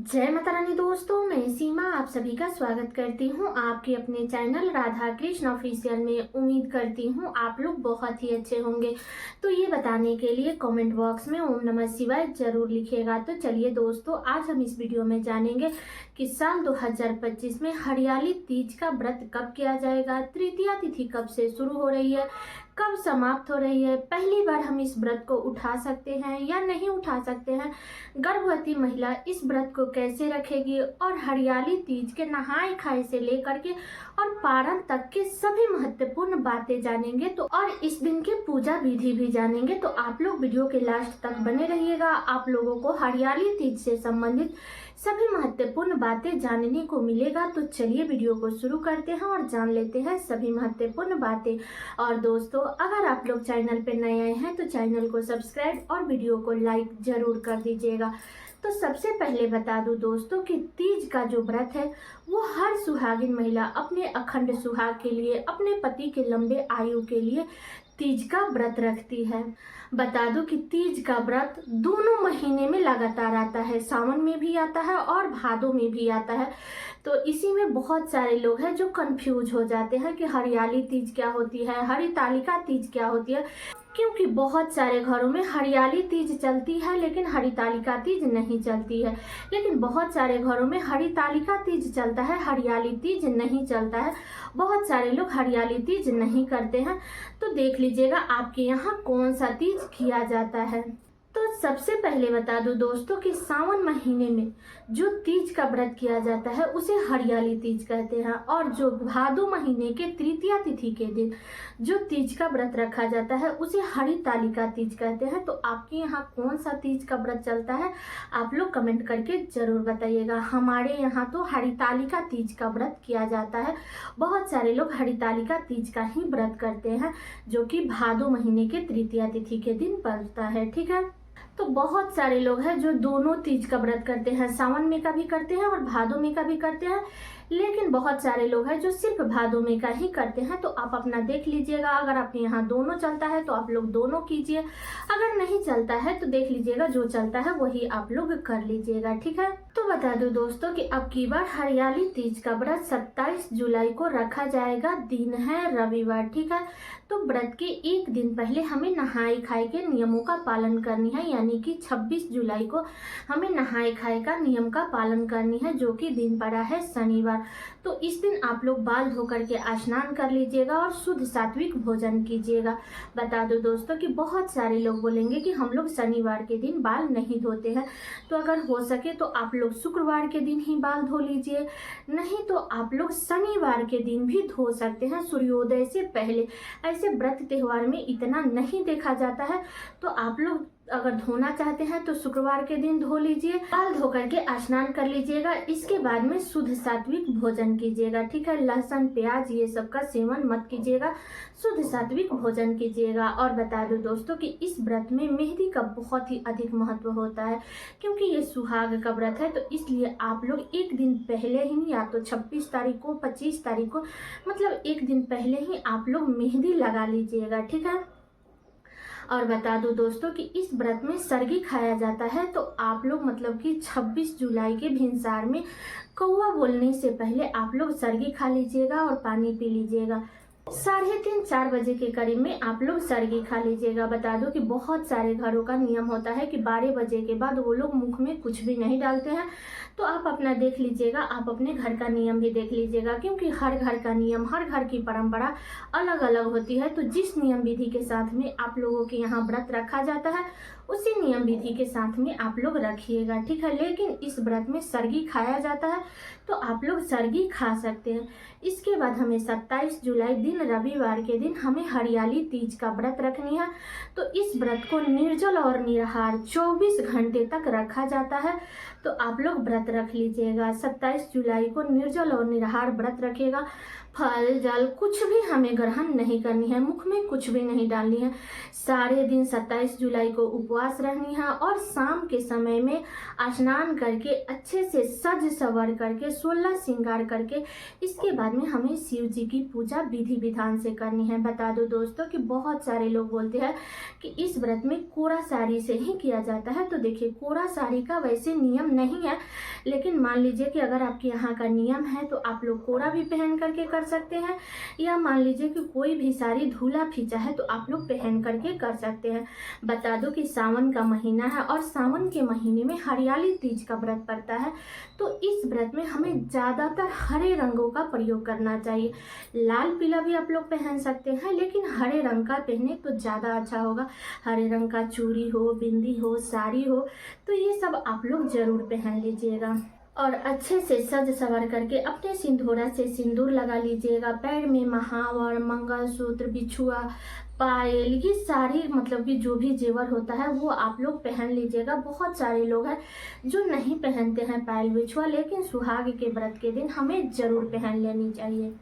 जय माता रानी दोस्तों, मैं सीमा आप सभी का स्वागत करती हूँ आपके अपने चैनल राधा कृष्ण ऑफिशियल में। उम्मीद करती हूँ आप लोग बहुत ही अच्छे होंगे। तो ये बताने के लिए कमेंट बॉक्स में ओम नमः शिवाय जरूर लिखिएगा। तो चलिए दोस्तों, आज हम इस वीडियो में जानेंगे कि साल 2025 में हरियाली तीज का व्रत कब किया जाएगा, तृतीया तिथि कब से शुरू हो रही है, कब समाप्त हो रही है, पहली बार हम इस व्रत को उठा सकते हैं या नहीं उठा सकते हैं, गर्भवती महिला इस व्रत को कैसे रखेगी, और हरियाली तीज के नहाए खाए से लेकर के और पारण तक के सभी महत्वपूर्ण बातें जानेंगे। तो और इस दिन की पूजा विधि भी जानेंगे। तो आप लोग वीडियो के लास्ट तक बने रहिएगा। आप लोगों को हरियाली तीज से संबंधित सभी महत्वपूर्ण बातें जानने को मिलेगा। तो चलिए वीडियो को शुरू करते हैं और जान लेते हैं सभी महत्वपूर्ण बातें। और दोस्तों, अगर आप लोग चैनल पे नए आए हैं तो चैनल को सब्सक्राइब और वीडियो को लाइक जरूर कर दीजिएगा। तो सबसे पहले बता दूं दोस्तों कि तीज का जो व्रत है वो हर सुहागिन महिला अपने अखंड सुहाग के लिए, अपने पति के लंबे आयु के लिए तीज का व्रत रखती है। बता दूं कि तीज का व्रत दोनों महीने में लगातार आता है, सावन में भी आता है और भादों में भी आता है। तो इसी में बहुत सारे लोग हैं जो कंफ्यूज हो जाते हैं कि हरियाली तीज क्या होती है, हरितालिका तीज क्या होती है, क्योंकि बहुत सारे घरों में हरियाली तीज चलती है लेकिन हरितालिका तीज नहीं चलती है। लेकिन बहुत सारे घरों में हरितालिका तीज चलता है, हरियाली तीज नहीं चलता है। बहुत सारे लोग हरियाली तीज नहीं करते हैं। तो देख लीजिएगा आपके यहाँ कौन सा तीज किया जाता है। तो सबसे पहले बता दूं दोस्तों कि सावन महीने में जो तीज का व्रत किया जाता है उसे हरियाली तीज कहते हैं, और जो भादो महीने के तृतीया तिथि के दिन जो तीज का व्रत रखा जाता है उसे हरितालिका तीज कहते हैं। तो आपके यहाँ कौन सा तीज का व्रत चलता है आप लोग कमेंट करके जरूर बताइएगा। हमारे यहाँ तो हरितालिका तीज का व्रत किया जाता है। बहुत सारे लोग हरितालिका तीज का ही व्रत करते हैं जो कि भादो महीने के तृतीया तिथि के दिन पड़ता है। ठीक है, तो बहुत सारे लोग हैं जो दोनों तीज का व्रत करते हैं, सावन में का भी करते हैं और भादों में का भी करते हैं। लेकिन बहुत सारे लोग हैं जो सिर्फ भादों में का ही करते हैं। तो आप अपना देख लीजिएगा, अगर आपके यहाँ दोनों चलता है तो आप लोग दोनों कीजिए, अगर नहीं चलता है तो देख लीजिएगा जो चलता है वही आप लोग कर लीजिएगा। ठीक है, तो बता दूं दोस्तों कि अब की बार हरियाली तीज का व्रत 27 जुलाई को रखा जाएगा। दिन है रविवार। ठीक है, तो व्रत के एक दिन पहले हमें नहाए खाए के नियमों का पालन करनी है, यानी कि 26 जुलाई को हमें नहाए खाए का नियम का पालन करनी है, जो कि दिन पड़ा है शनिवार। तो इस दिन आप लोग बाल धो करके स्नान कर लीजिएगा और शुद्ध सात्विक भोजन कीजिएगा। बता दो दोस्तों कि बहुत सारे लोग बोलेंगे कि हम लोग शनिवार के दिन बाल नहीं धोते हैं। तो अगर हो सके तो आप लोग शुक्रवार के दिन ही बाल धो लीजिए, नहीं तो आप लोग शनिवार के दिन भी धो सकते हैं सूर्योदय से पहले। ऐसे व्रत त्योहार में इतना नहीं देखा जाता है। तो आप लोग अगर धोना चाहते हैं तो शुक्रवार के दिन धो लीजिए, बाल धो करके स्नान कर लीजिएगा। इसके बाद में शुद्ध सात्विक भोजन कीजिएगा। ठीक है, लहसुन प्याज ये सब का सेवन मत कीजिएगा, शुद्ध सात्विक भोजन कीजिएगा। और बता दो दोस्तों कि इस व्रत में मेहंदी का बहुत ही अधिक महत्व होता है, क्योंकि ये सुहाग का व्रत है। तो इसलिए आप लोग एक दिन पहले ही, या तो 26 तारीख को 25 तारीख को, मतलब एक दिन पहले ही आप लोग मेहंदी लगा लीजिएगा। ठीक है, और बता दूं दोस्तों कि इस व्रत में सरगी खाया जाता है। तो आप लोग मतलब कि 26 जुलाई के भिनसार में कौवा बोलने से पहले आप लोग सरगी खा लीजिएगा और पानी पी लीजिएगा। 3:30-4 बजे के करीब में आप लोग सरगी खा लीजिएगा। बता दो कि बहुत सारे घरों का नियम होता है कि 12 बजे के बाद वो लोग मुख में कुछ भी नहीं डालते हैं। तो आप अपना देख लीजिएगा, आप अपने घर का नियम भी देख लीजिएगा, क्योंकि हर घर का नियम, हर घर की परंपरा अलग अलग होती है। तो जिस नियम विधि के साथ में आप लोगों के यहाँ व्रत रखा जाता है उसी नियम विधि के साथ में आप लोग रखिएगा। ठीक है, लेकिन इस व्रत में सरगी खाया जाता है तो आप लोग सरगी खा सकते हैं। इसके बाद हमें 27 जुलाई दिन रविवार के दिन हमें हरियाली तीज का व्रत रखनी है। तो इस व्रत को निर्जल और निराहार 24 घंटे तक रखा जाता है। तो आप लोग व्रत रख लीजिएगा। 27 जुलाई को निर्जल और निराहार व्रत रखेगा। फल जल कुछ भी हमें ग्रहण नहीं करनी है, मुख में कुछ भी नहीं डालनी है। सारे दिन 27 जुलाई को उपवास उपवास रहनी है और शाम के समय में स्नान करके अच्छे से सज सवर करके 16 श्रृंगार करके इसके बाद में हमें शिव जी की पूजा विधि विधान से करनी है। बता दो दोस्तों कि बहुत सारे लोग बोलते हैं कि इस व्रत में कोरा साड़ी से ही किया जाता है। तो देखिए, कोरा साड़ी का वैसे नियम नहीं है, लेकिन मान लीजिए कि अगर आपके यहाँ का नियम है तो आप लोग कोरा भी पहन करके कर सकते हैं, या मान लीजिए कि कोई भी साड़ी धुला फीचा है तो आप लोग पहन करके कर सकते हैं। बता दो कि सावन का महीना है और सावन के महीने में हरियाली तीज का व्रत पड़ता है। तो इस व्रत में हमें ज़्यादातर हरे रंगों का प्रयोग करना चाहिए। लाल पीला भी आप लोग पहन सकते हैं, लेकिन हरे रंग का पहने तो ज़्यादा अच्छा होगा। हरे रंग का चूड़ी हो, बिंदी हो, साड़ी हो, तो ये सब आप लोग ज़रूर पहन लीजिएगा। और अच्छे से सज सवर करके अपने सिंदूरा से सिंदूर लगा लीजिएगा। पैर में महावर, मंगलसूत्र, बिछुआ, पायल, ये सारी मतलब कि जो भी जेवर होता है वो आप लोग पहन लीजिएगा। बहुत सारे लोग हैं जो नहीं पहनते हैं पायल बिछुआ, लेकिन सुहाग के व्रत के दिन हमें जरूर पहन लेनी चाहिए।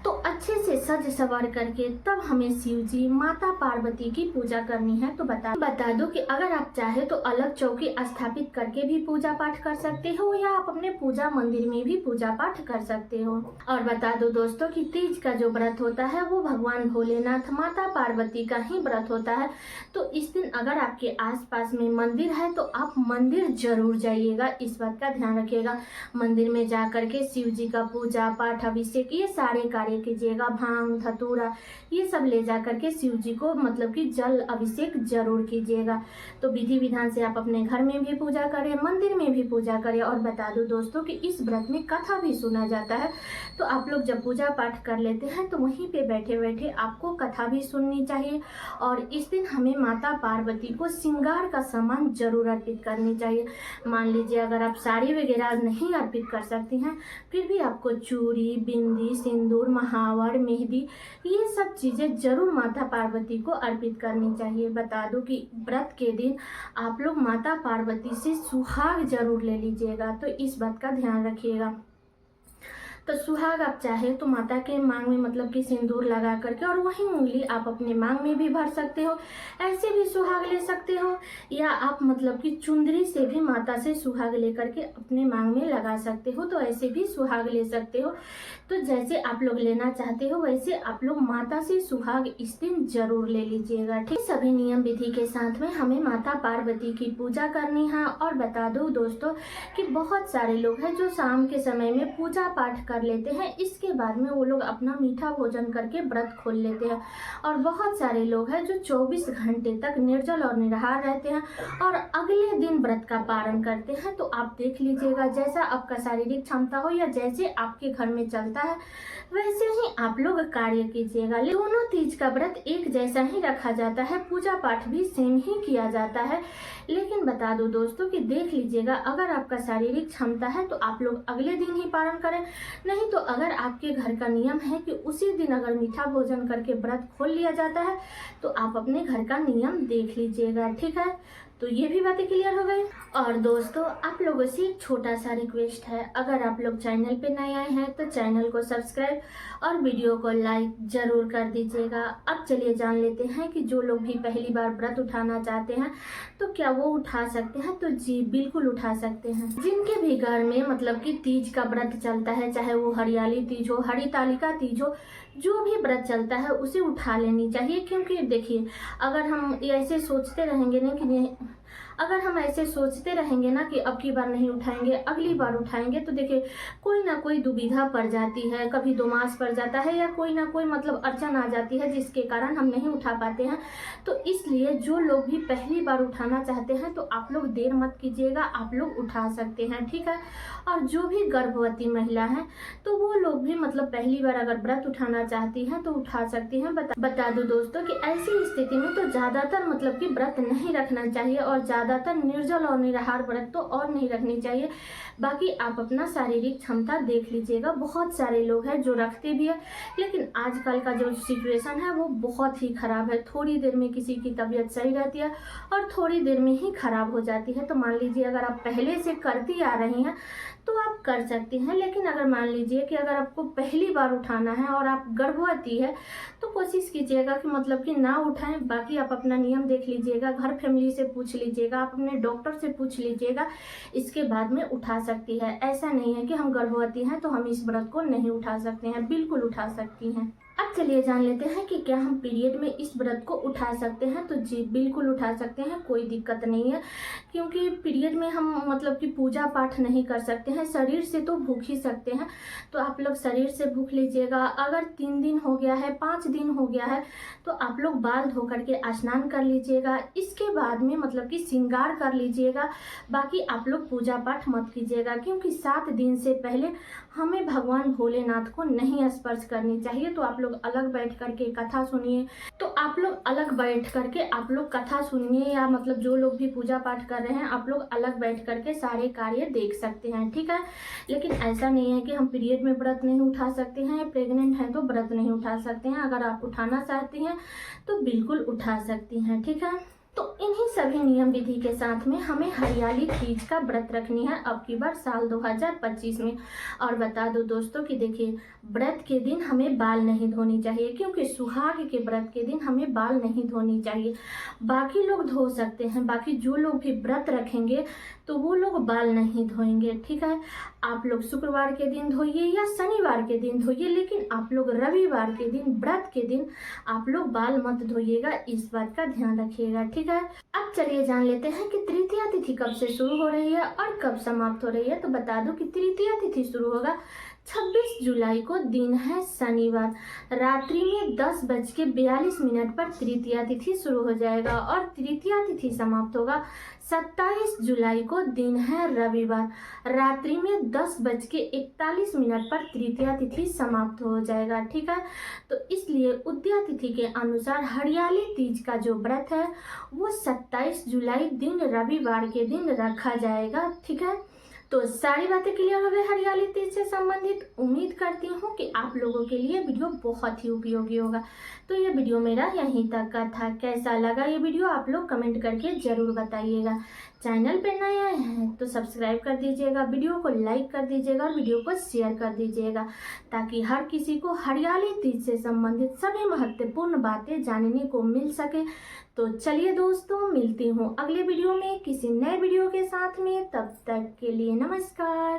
तो अच्छे से सज सवर करके तब हमें शिव जी, माता पार्वती की पूजा करनी है। तो बता दो कि अगर आप चाहे तो अलग चौकी स्थापित करके भी पूजा पाठ कर सकते हो, या आप अपने पूजा मंदिर में भी पूजा पाठ कर सकते हो। और बता दो दोस्तों कि तीज का जो व्रत होता है वो भगवान भोलेनाथ, माता पार्वती का ही व्रत होता है। तो इस दिन अगर आपके आसपास में मंदिर है तो आप मंदिर जरूर जाइएगा, इस बात का ध्यान रखिएगा। मंदिर में जा करके शिव जी का पूजा पाठ, अभिषेक, ये सारे कार्य कीजिएगा। भांग, धतूरा, ये सब ले जा करके शिव जी को मतलब कि जल अभिषेक जरूर कीजिएगा। तो विधि विधान से आप अपने घर में भी पूजा करें, मंदिर में भी पूजा करें। और बता दो दोस्तों कि इस व्रत में कथा भी सुना जाता है। तो आप लोग जब पूजा पाठ कर लेते हैं तो वहीं पे बैठे बैठे आपको कथा भी सुननी चाहिए। और इस दिन हमें माता पार्वती को श्रृंगार का सामान जरूर अर्पित करनी चाहिए। मान लीजिए अगर आप साड़ी वगैरह नहीं अर्पित कर सकती हैं, फिर भी आपको चूड़ी, बिंदी, सिंदूर, महावर, मेहंदी, ये सब चीजें जरूर माता पार्वती को अर्पित करनी चाहिए। बता दो कि व्रत के दिन आप लोग माता पार्वती से सुहाग जरूर ले लीजिएगा, तो इस बात का ध्यान रखिएगा। तो सुहाग आप चाहे तो माता के मांग में मतलब कि सिंदूर लगा करके और वही उंगली आप अपने मांग में भी भर सकते हो, ऐसे भी सुहाग ले सकते हो। या आप मतलब कि चुंदरी से भी माता से सुहाग लेकर के अपने मांग में लगा सकते हो, तो ऐसे भी सुहाग ले सकते हो। तो जैसे आप लोग लेना चाहते हो वैसे आप लोग माता से सुहाग इस दिन जरूर ले लीजिएगा। ठीक, सभी नियम विधि के साथ में हमें माता पार्वती की पूजा करनी है। और बता दो दोस्तों कि बहुत सारे लोग हैं जो शाम के समय में पूजा पाठ कर लेते हैं, इसके बाद में वो लोग अपना मीठा भोजन करके व्रत खोल लेते हैं। और बहुत सारे लोग हैं जो 24 घंटे तक निर्जल और निराहार रहते हैं और अगले दिन व्रत का पारण करते हैं। तो आप देख लीजिएगा, जैसा आपका शारीरिक क्षमता हो या जैसे आपके घर में चलता है वैसे ही आप लोग कार्य कीजिएगा। दोनों तीज का व्रत एक जैसा ही रखा जाता है, पूजा पाठ भी सेम ही किया जाता है। लेकिन बता दो दोस्तों कि देख लीजिएगा, अगर आपका शारीरिक क्षमता है तो आप लोग अगले दिन ही पारण करें, नहीं तो अगर आपके घर का नियम है कि उसी दिन अगर मीठा भोजन करके व्रत खोल लिया जाता है तो आप अपने घर का नियम देख लीजिएगा। ठीक है, तो ये भी बातें क्लियर हो गई। और दोस्तों आप लोगों से एक छोटा सा रिक्वेस्ट है, अगर आप लोग चैनल पे नए आए हैं तो चैनल को सब्सक्राइब और वीडियो को लाइक जरूर कर दीजिएगा। अब चलिए जान लेते हैं कि जो लोग भी पहली बार व्रत उठाना चाहते हैं तो क्या वो उठा सकते हैं। तो जी बिल्कुल उठा सकते हैं। जिनके भी घर में मतलब कि तीज का व्रत चलता है, चाहे वो हरियाली तीज हो, हरितालिका तीज हो, जो भी व्रत चलता है उसे उठा लेनी चाहिए। क्योंकि देखिए, अगर हम ऐसे सोचते रहेंगे ना कि अगर हम ऐसे सोचते रहेंगे ना कि अब की बार नहीं उठाएंगे अगली बार उठाएंगे, तो देखिए कोई ना कोई दुविधा पड़ जाती है, कभी दोमास पड़ जाता है या कोई ना कोई मतलब अड़चन आ जाती है जिसके कारण हम नहीं उठा पाते हैं। तो इसलिए जो लोग भी पहली बार उठाना चाहते हैं तो आप लोग देर मत कीजिएगा, आप लोग उठा सकते हैं। ठीक है, और जो भी गर्भवती महिला है तो वो लोग भी मतलब पहली बार अगर व्रत उठाना चाहती हैं तो उठा सकती हैं। बता दो दोस्तों कि ऐसी स्थिति में तो ज्यादातर मतलब कि व्रत नहीं रखना चाहिए और ज़्यादातर निर्जल और निराहार व्रत तो और नहीं रखनी चाहिए। बाकी आप अपना शारीरिक क्षमता देख लीजिएगा। बहुत सारे लोग हैं जो रखते भी है, लेकिन आजकल का जो सिचुएशन है वो बहुत ही ख़राब है। थोड़ी देर में किसी की तबीयत सही रहती है और थोड़ी देर में ही ख़राब हो जाती है। तो मान लीजिए अगर आप पहले से करती आ रही हैं तो आप कर सकती हैं, लेकिन अगर मान लीजिए कि अगर आपको पहली बार उठाना है और आप गर्भवती है तो कोशिश कीजिएगा कि मतलब कि ना उठाएं। बाकी आप अपना नियम देख लीजिएगा, घर फैमिली से पूछ लीजिएगा, आप अपने डॉक्टर से पूछ लीजिएगा, इसके बाद में उठा सकती है। ऐसा नहीं है कि हम गर्भवती हैं तो हम इस व्रत को नहीं उठा सकते हैं, बिल्कुल उठा सकती हैं। अब चलिए जान लेते हैं कि क्या हम पीरियड में इस व्रत को उठा सकते हैं। तो जी बिल्कुल उठा सकते हैं, कोई दिक्कत नहीं है, क्योंकि पीरियड में हम मतलब कि पूजा पाठ नहीं कर सकते हैं, शरीर से तो भूख ही सकते हैं। तो आप लोग शरीर से भूख लीजिएगा। अगर 3 दिन हो गया है, 5 दिन हो गया है तो आप लोग बाल धो करके स्नान कर लीजिएगा। इसके बाद में मतलब कि श्रृंगार कर लीजिएगा। बाकी आप लोग पूजा पाठ मत कीजिएगा, क्योंकि 7 दिन से पहले हमें भगवान भोलेनाथ को नहीं स्पर्श करनी चाहिए। तो आप लोग अलग बैठ करके कथा सुनिए। तो आप लोग अलग बैठ करके आप लोग कथा सुनिए, या मतलब जो लोग भी पूजा पाठ कर रहे हैं आप लोग अलग बैठ करके सारे कार्य देख सकते हैं, ठीक है। लेकिन ऐसा नहीं है कि हम पीरियड में व्रत नहीं उठा सकते हैं, प्रेग्नेंट हैं तो व्रत नहीं उठा सकते हैं। अगर आप उठाना चाहती हैं तो बिल्कुल उठा सकती हैं, ठीक है। तो इन्हीं सभी नियम विधि के साथ में हमें हरियाली तीज का व्रत रखनी है अब की बार साल 2025 में। और बता दो दोस्तों कि देखिए, व्रत के दिन हमें बाल नहीं धोनी चाहिए, क्योंकि सुहाग के व्रत के दिन हमें बाल नहीं धोनी चाहिए। बाकी लोग धो सकते हैं, बाकी जो लोग भी व्रत रखेंगे तो वो लोग बाल नहीं धोएंगे, ठीक है। आप लोग शुक्रवार के दिन धोइए या शनिवार के दिन धोइए, लेकिन आप लोग रविवार के दिन, व्रत के दिन आप लोग बाल मत धोइएगा, इस बात का ध्यान रखिएगा, ठीक है। अब चलिए जान लेते हैं कि तृतीया तिथि कब से शुरू हो रही है और कब समाप्त हो रही है। तो बता दूं कि तृतीया तिथि शुरू होगा 26 जुलाई को, दिन है शनिवार, रात्रि में 10:42 पर तृतीया तिथि शुरू हो जाएगा और तृतीया तिथि समाप्त होगा 27 जुलाई को, दिन है रविवार, रात्रि में 10:41 पर तृतीया तिथि समाप्त हो जाएगा, ठीक है। तो इसलिए उदया तिथि के अनुसार हरियाली तीज का जो व्रत है वो 27 जुलाई दिन रविवार के दिन रखा जाएगा, ठीक है। तो सारी बातें क्लियर हो गई हरियाली तीज से संबंधित। उम्मीद करती हूँ कि आप लोगों के लिए वीडियो बहुत ही उपयोगी होगा। तो ये वीडियो मेरा यहीं तक का था। कैसा लगा ये वीडियो आप लोग कमेंट करके ज़रूर बताइएगा। चैनल पे नए आए हैं तो सब्सक्राइब कर दीजिएगा, वीडियो को लाइक कर दीजिएगा और वीडियो को शेयर कर दीजिएगा, ताकि हर किसी को हरियाली तीज से संबंधित सभी महत्वपूर्ण बातें जानने को मिल सके। तो चलिए दोस्तों, मिलती हूँ अगले वीडियो में किसी नए वीडियो के साथ में। तब तक के लिए नमस्कार।